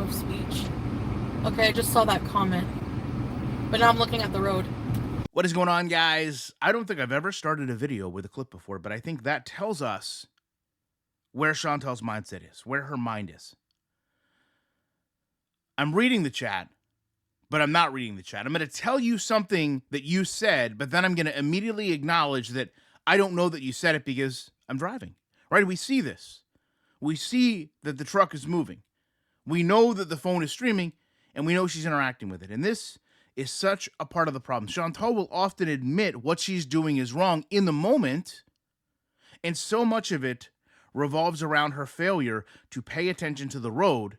of speech. Okay, I just saw that comment. But now I'm looking at the road. What is going on, guys? I don't think I've ever started a video with a clip before, but I think that tells us where Chantal's mindset is, where her mind is. I'm reading the chat, but I'm not reading the chat. I'm going to tell you something that you said, but then I'm going to immediately acknowledge that I don't know that you said it because I'm driving, right? We see this. We see that the truck is moving. We know that the phone is streaming, and we know she's interacting with it. And this is such a part of the problem. Chantal will often admit what she's doing is wrong in the moment, and so much of it revolves around her failure to pay attention to the road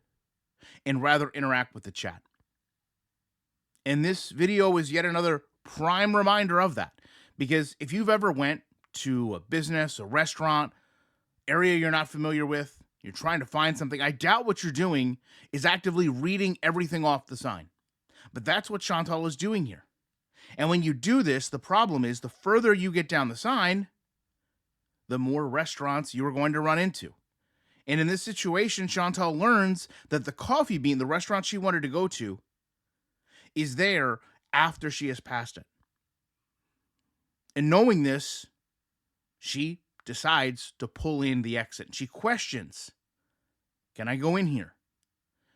and rather interact with the chat. And this video is yet another prime reminder of that. Because if you've ever went to a business, a restaurant, area you're not familiar with, you're trying to find something, I doubt what you're doing is actively reading everything off the sign. But that's what Chantal is doing here. And when you do this, the problem is the further you get down the sign, the more restaurants you are going to run into. And in this situation, Chantal learns that the Coffee Bean, the restaurant she wanted to go to, is there after she has passed it. And knowing this, she decides to pull in the exit. She questions, can I go in here?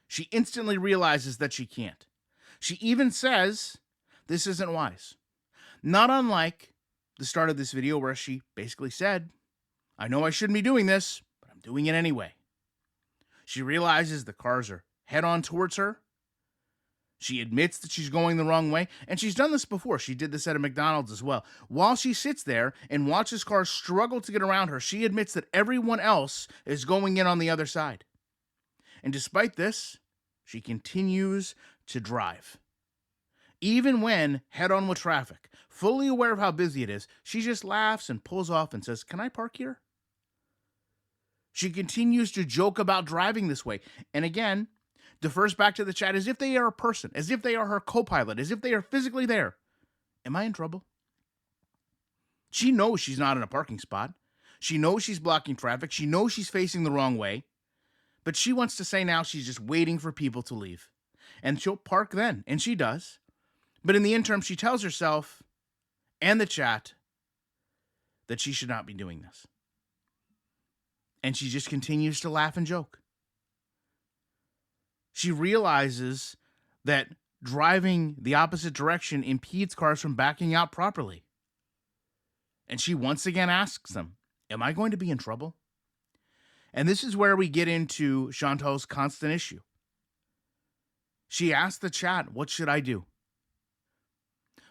She instantly realizes that she can't. She even says, this isn't wise. Not unlike the start of this video where she basically said, I know I shouldn't be doing this, but I'm doing it anyway. She realizes the cars are head on towards her. She admits that she's going the wrong way, and she's done this before. She did this at a McDonald's as well. While she sits there and watches cars struggle to get around her, she admits that everyone else is going in on the other side. And despite this, she continues to drive. Even when head-on with traffic, fully aware of how busy it is, she just laughs and pulls off and says, can I park here? She continues to joke about driving this way. And again, defers back to the chat as if they are a person, as if they are her co-pilot, as if they are physically there. Am I in trouble? She knows she's not in a parking spot. She knows she's blocking traffic. She knows she's facing the wrong way. But she wants to say now she's just waiting for people to leave. And she'll park then, and she does. But in the interim, she tells herself and the chat that she should not be doing this. And she just continues to laugh and joke. She realizes that driving the opposite direction impedes cars from backing out properly. And she once again asks them, am I going to be in trouble? And this is where we get into Chantal's constant issue. She asked the chat, what should I do?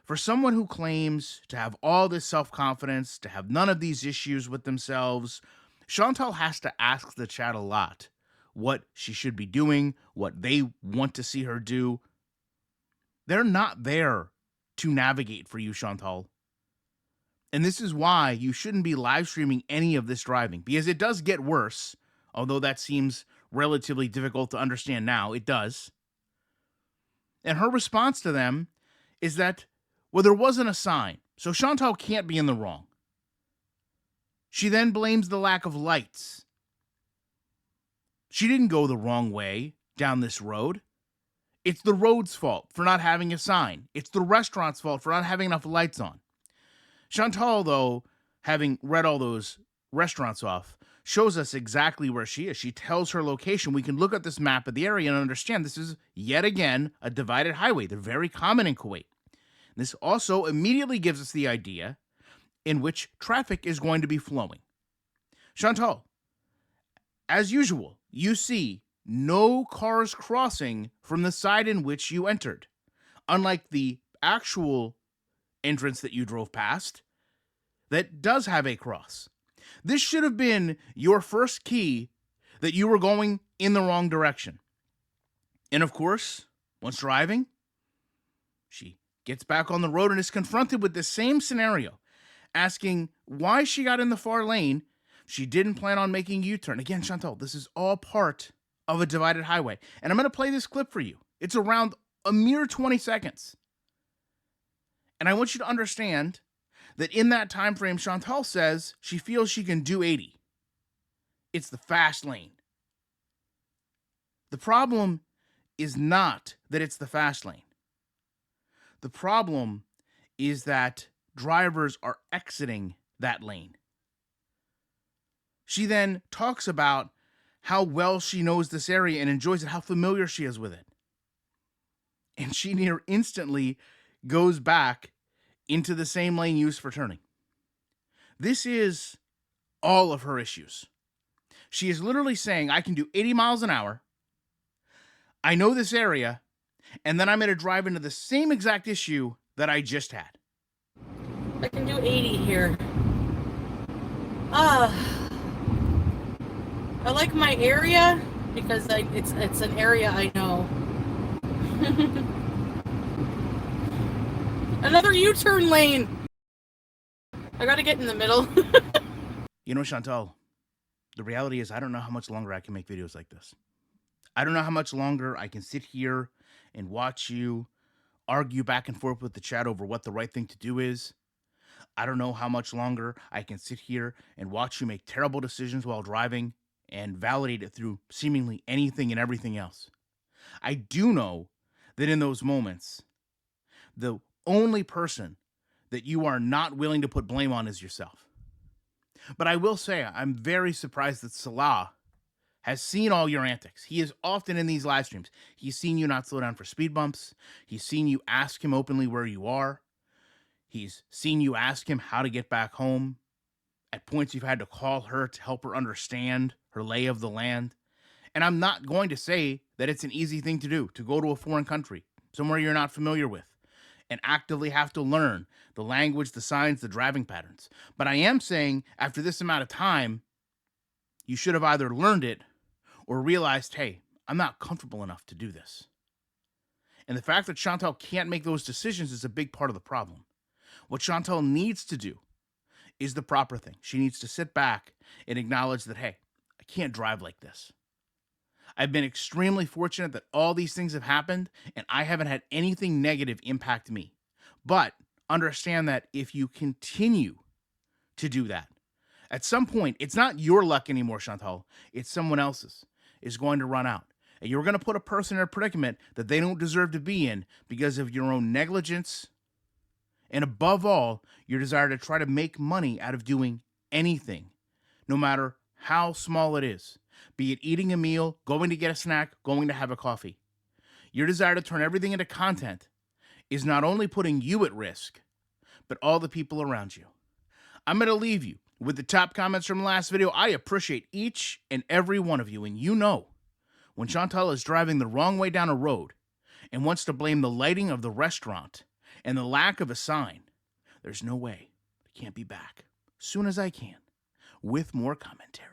For someone who claims to have all this self-confidence, to have none of these issues with themselves, Chantal has to ask the chat a lot what she should be doing, what they want to see her do. They're not there to navigate for you, Chantal. And this is why you shouldn't be live streaming any of this driving, because it does get worse, although that seems relatively difficult to understand now. It does. And her response to them is that, well, there wasn't a sign, so Chantal can't be in the wrong. She then blames the lack of lights. She didn't go the wrong way down this road. It's the road's fault for not having a sign. It's the restaurant's fault for not having enough lights on. Chantal, though, having read all those restaurants off, shows us exactly where she is. She tells her location. We can look at this map of the area and understand this is, yet again, a divided highway. They're very common in Kuwait. This also immediately gives us the idea in which traffic is going to be flowing. Chantal, as usual, you see no cars crossing from the side in which you entered. Unlike the actual entrance that you drove past, that does have a cross. This should have been your first key that you were going in the wrong direction. And of course, once driving, she gets back on the road and is confronted with the same scenario, asking why she got in the far lane. She didn't plan on making a U-turn. Again, Chantal, this is all part of a divided highway. And I'm going to play this clip for you. It's around a mere 20 seconds. And I want you to understand that in that time frame, Chantal says she feels she can do 80. It's the fast lane. The problem is not that it's the fast lane. The problem is that drivers are exiting that lane. She then talks about how well she knows this area and enjoys it, how familiar she is with it. And she near instantly goes back into the same lane used for turning. This is all of her issues. She is literally saying, I can do 80 miles an hour. I know this area. And then I'm going to drive into the same exact issue that I just had. I can do 80 here. I like my area because it's an area I know. Another U-turn lane. I gotta get in the middle. You know, Chantal, the reality is I don't know how much longer I can make videos like this. I don't know how much longer I can sit here and watch you argue back and forth with the chat over what the right thing to do is. I don't know how much longer I can sit here and watch you make terrible decisions while driving and validate it through seemingly anything and everything else. I do know that in those moments, the only person that you are not willing to put blame on is yourself. But I will say, I'm very surprised that Salah has seen all your antics. He is often in these live streams. He's seen you not slow down for speed bumps. He's seen you ask him openly where you are. He's seen you ask him how to get back home. At points, you've had to call her to help her understand her lay of the land. And I'm not going to say that it's an easy thing to do, to go to a foreign country, somewhere you're not familiar with, and actively have to learn the language, the signs, the driving patterns. But I am saying, after this amount of time, you should have either learned it or realized, hey, I'm not comfortable enough to do this. And the fact that Chantal can't make those decisions is a big part of the problem. What Chantal needs to do is the proper thing. She needs to sit back and acknowledge that, hey, I can't drive like this. I've been extremely fortunate that all these things have happened and I haven't had anything negative impact me. But understand that if you continue to do that, at some point, it's not your luck anymore, Chantal. It's someone else's. Is going to run out. And you're going to put a person in a predicament that they don't deserve to be in because of your own negligence. And above all, your desire to try to make money out of doing anything, no matter how small it is. Be it eating a meal, going to get a snack, going to have a coffee. Your desire to turn everything into content is not only putting you at risk, but all the people around you. I'm going to leave you with the top comments from the last video. I appreciate each and every one of you. And you know, when Chantal is driving the wrong way down a road and wants to blame the lighting of the restaurant and the lack of a sign, there's no way I can't be back soon as I can with more commentary.